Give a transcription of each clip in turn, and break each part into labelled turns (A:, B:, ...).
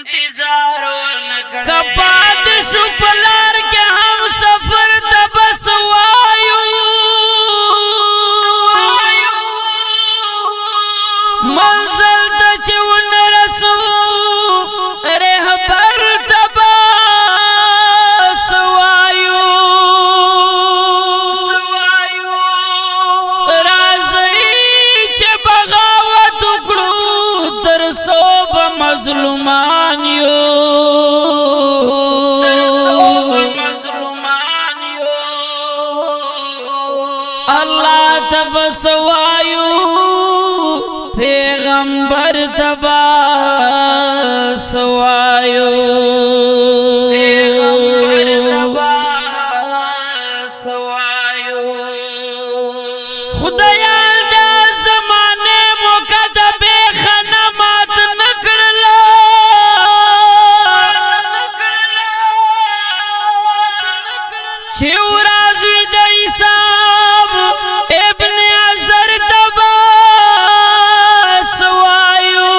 A: انتظار ونکړې
B: کپاد شو پلار کې هم سفر ته بس وایو منزل ته چې ونرسو رهبر ته بس وایو راځئ چې بغاوت وکړو تر څو به مظلومان یو الله تبس وایو پیغمبر تبس وایو خدایا دا زمانه مقدب خنمات نکړلا چې ورازوی د حساب ابن ازر تباس وایو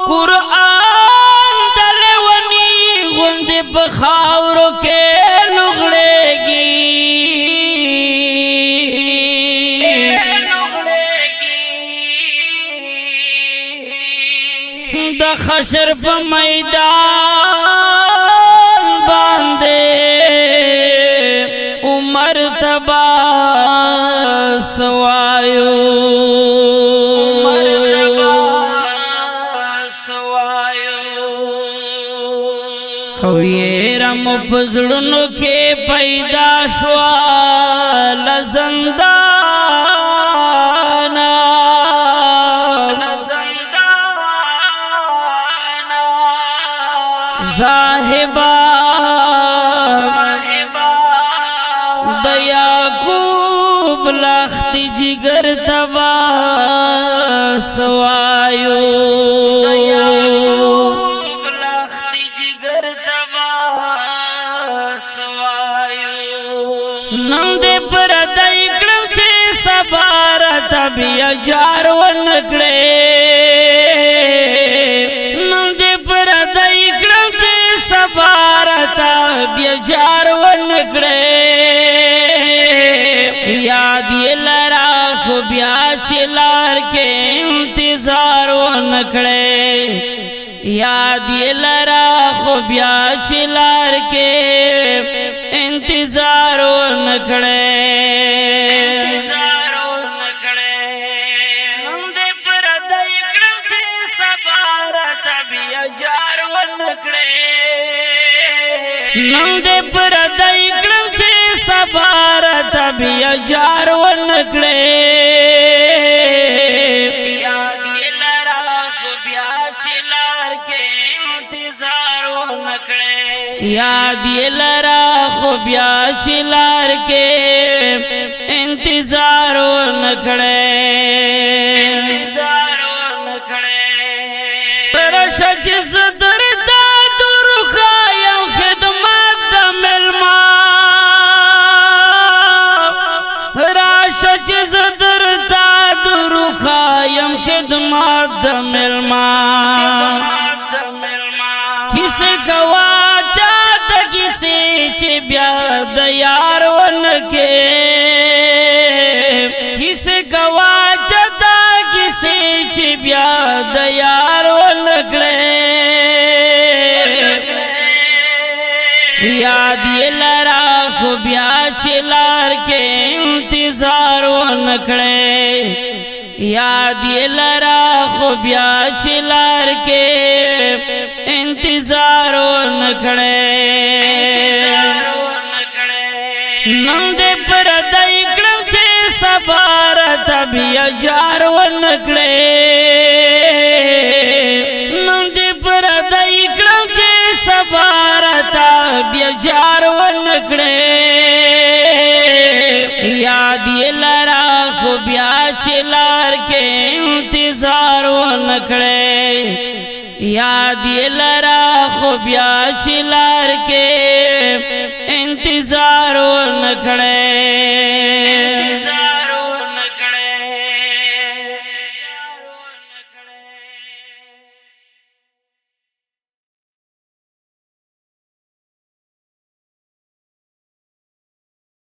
B: قرآن دلونی غند بخاورو کے لغڑیگی د خشر په میدان باندې عمر تباس وایو خویرم پزړونو کې پیدا شوا لزندانا زاهبا د یعقوب لخت جگر تباس وایو نن دې پر دای کړم چې سفارت بیا جار ونکړې نن دې پر دای کړم چې سفارت بیا جار ونکړې یاد یې لرا خو بیا چې لار کې انتظار ونکړې یاد یې لرا خو بیا چې لار کې انتظار نکړې نن دې پر دای کړم چې سفارت بیا جار ونکړې نن دې پر دای کړم چې سفارت بیا جار ونکړې یاد یې لرا خو بیا چې لار کې انتظار ونکړې یاد یې لرا خو بیا چې لار کې انتظار ونکړې رشه چې صدر دا درخوایم خدمت د ملما راشه چې صدر دا درخوایم خدمت د ملما کیسه کوا چې بیا د یار ونکې کیسه گوا چتا کیسه چې بیا د یار ونکړې یاد یې لرا خو بیا چې لار کې انتظار ونکړې یاد یې لرا خو بیا چې لار کې انتظار ونکړې نن دې پر دای کړم چې سفارت بیا جار ونکړې نن دې پر دای کړم چې سفارت بیا جار ونکړې یاد یې لرا خو بیا چې لار کې انتظار ونکړې یاد یې لرا خو بیا چې لار کې انتظار ونکړې